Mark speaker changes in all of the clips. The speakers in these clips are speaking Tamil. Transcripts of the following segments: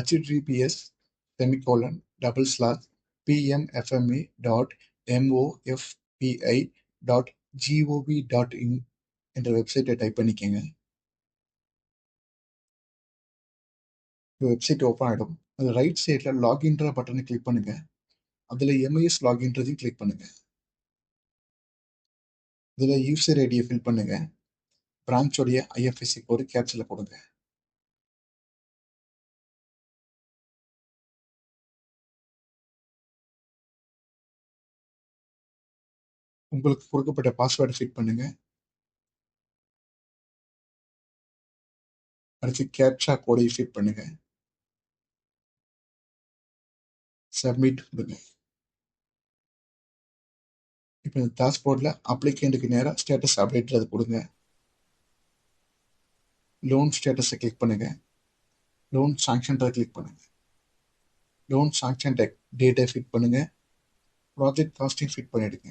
Speaker 1: https://pmfme.mofpi.gov.in என்ற வெப்சைட்டை டைப் பண்ணிக்கோங்க. வெப்சைட் ஓப்பன் ஆகிடும். அது ரைட் சைடில் லாகின்ற பட்டனை கிளிக் பண்ணுங்க. அதில் எம்ஐஎஸ் லாகின்றதையும் கிளிக் பண்ணுங்க. இதில் யூசர் ஐடியை ஃபில் பண்ணுங்க. பிரான்ச்சோடைய ஐஎஃப்எஸ்சி கோடு கேப்சலில் கொடுங்க. உங்களுக்கு கொடுக்கப்பட்ட பாஸ்வேர்டை ஃபிட் பண்ணுங்க. அடுத்து கேப்சா கோடை ஃபிட் பண்ணுங்க. சப்மிட் கொடுங்க. இப்போ இந்த டாஷ்போர்டில் அப்ளிகேண்ட்டுக்கு நேராக ஸ்டேட்டஸ் அப்டேட் அது கொடுங்க. லோன் ஸ்டேட்டஸை கிளிக் பண்ணுங்க. லோன் சாங்ஷன்றை கிளிக் பண்ணுங்க. லோன் சாங்ஷன் டேட்டை ஃபிட் பண்ணுங்க. ப்ராஜெக்ட் காஸ்டிங் ஃபிட் பண்ணிடுங்க.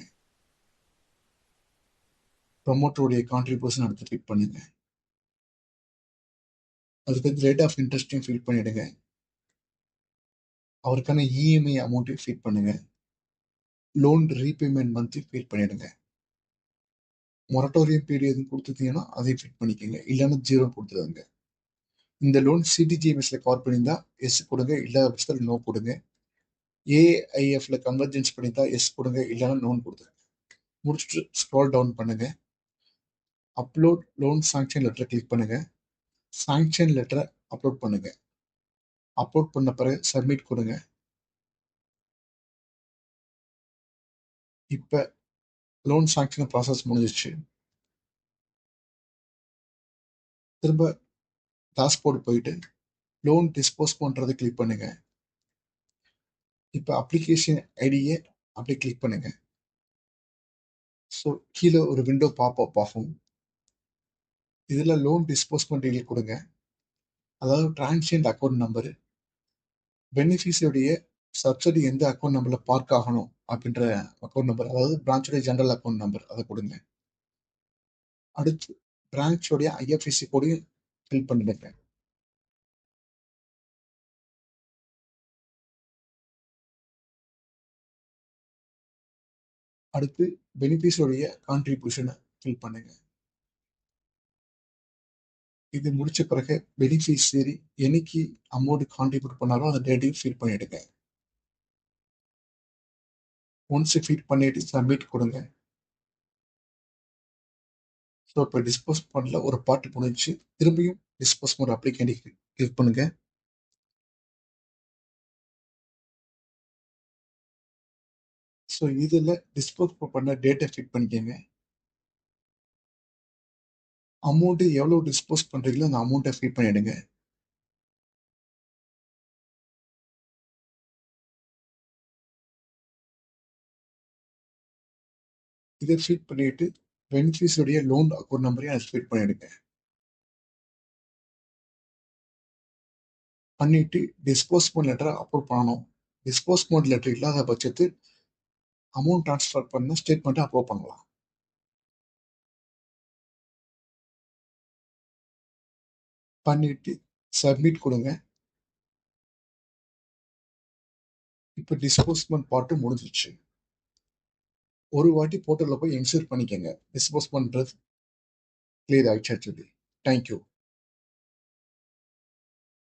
Speaker 1: ப்ரொமோட்டருடைய கான்ட்ரிபியூஷன் அடுத்து ஃபிட் பண்ணுங்க. அதுக்கு ரேட் ஆஃப் இன்ட்ரெஸ்ட்டையும் ஃபில் பண்ணிடுங்க. அவருக்கான இஎம்ஐ அமௌண்ட்டையும் ஃபிட் பண்ணுங்க. லோன் ரீபேமெண்ட் மந்த் ஃபில் பண்ணிடுங்க. மொரட்டோரியம் பீரியட் கொடுத்துட்டீங்கன்னா அதையும் ஃபிட் பண்ணிக்கோங்க. இல்லைன்னா 0 கொடுத்துருங்க. இந்த லோன் சிடிஜிஎம்எஸ்ல கவர் பண்ணியிருந்தா எஸ் கொடுங்க. இல்லாத பட்சத்தில் நோ கொடுங்க. ஏஐஎஃப்ல கன்வர்ஜென்ஸ் பண்ணியிருந்தா எஸ் கொடுங்க. இல்லைன்னா நோன் கொடுத்துருங்க. முடிச்சுட்டு ஸ்க்ரால் டவுன் பண்ணுங்க. அப்லோட் லோன் சாங்ஷன் லெட்டரை கிளிக் பண்ணுங்க. சாங்ஷன் லெட்டரை அப்லோட் பண்ணுங்க. அப்லோட் பண்ண பிறகு சப்மிட் கொடுங்க. இப்போ லோன் சாங்ஷன் ப்ராசஸ் முடிஞ்சிச்சு. திரும்ப டாஷ்போர்டு போயிட்டு லோன் டிஸ்போஸ் பண்ணுறதை கிளிக் பண்ணுங்க. இப்போ அப்ளிகேஷன் ஐடியை அப்படியே கிளிக் பண்ணுங்க. ஸோ கீழே ஒரு விண்டோ பாப்அப் ஆகும். இதில் லோன் டிஸ்போஸ்மெண்ட் டீட்டெயில் கொடுங்க. அதாவது டிரான்சியன்ட் அக்கௌண்ட் நம்பரு, பெனிஃபிஷரியுடைய சப்சிடி எந்த அக்கௌண்ட் நம்பரில் பார்க் ஆகணும் அப்படின்ற அக்கௌண்ட் நம்பர், அதாவது பிரான்ச்சோடைய ஜென்ரல் அக்கௌண்ட் நம்பர் அதை கொடுங்க. அடுத்து பிரான்ச்சோடைய ஐஎஃப்எஸ்சி கோடையும் ஃபில் பண்ணிடுங்க. அடுத்து பெனிஃபிஷரியுடைய கான்ட்ரிபியூஷனை ஃபில் பண்ணுங்க. இது முடிச்ச பிறகு பெனிஃபிஷரி என்னைக்கு அமௌண்ட் கான்ட்ரிபியூட் பண்ணாலும் அந்த டேட்டையும் ஃபில் பண்ணிடுங்க. ஒன்ஸ் ஃபில் பண்ணிட்டு சப்மிட் கொடுங்க. ஸோ இப்போ டிஸ்போஸ்மெண்ட்ல ஒரு பார்ட் முடிஞ்சு. திரும்பியும் டிஸ்போஸ்மெண்ட் அப்ளிகேண்ட் கிளிக் பண்ணுங்க. ஸோ இதில் டிஸ்போஸ் பண்ண டேட்டை ஃபிட் பண்ணிக்கோங்க. அமௌண்ட்டு எவ்வளோ டிஸ்போஸ் பண்ணுறீங்களோ அந்த அமௌண்ட்டை ஃபிட் பண்ணிடுங்க. இதை ஃபிட் பண்ணிட்டு பெனிஃபிஷரியுடைய லோன் அக்கௌண்ட் நம்பரையும் அதை ஃபிட் பண்ணிடுங்க. பண்ணிட்டு டிஸ்போஸ்மெண்ட் லெட்டரை அப்லோட் பண்ணணும். டிஸ்போஸ்மெண்ட் லெட்டர் இல்லாத பட்சத்தில் அமௌண்ட் ட்ரான்ஸ்ஃபர் பண்ண ஸ்டேட்மெண்ட்டை அப்லோட் பண்ணலாம். பண்ணிட்டு சப்மிட் கொடுங்க. இப்போ டிஸ்போஸ்மெண்ட் பார்ட்டு முடிஞ்சிச்சு. ஒரு வாட்டி போர்ட்டலில் போய் என்ஷூர் பண்ணிக்கோங்க டிஸ்போஸ் பண்ணுறது கிளியர் ஆகிடுச்சு. தேங்க்யூ.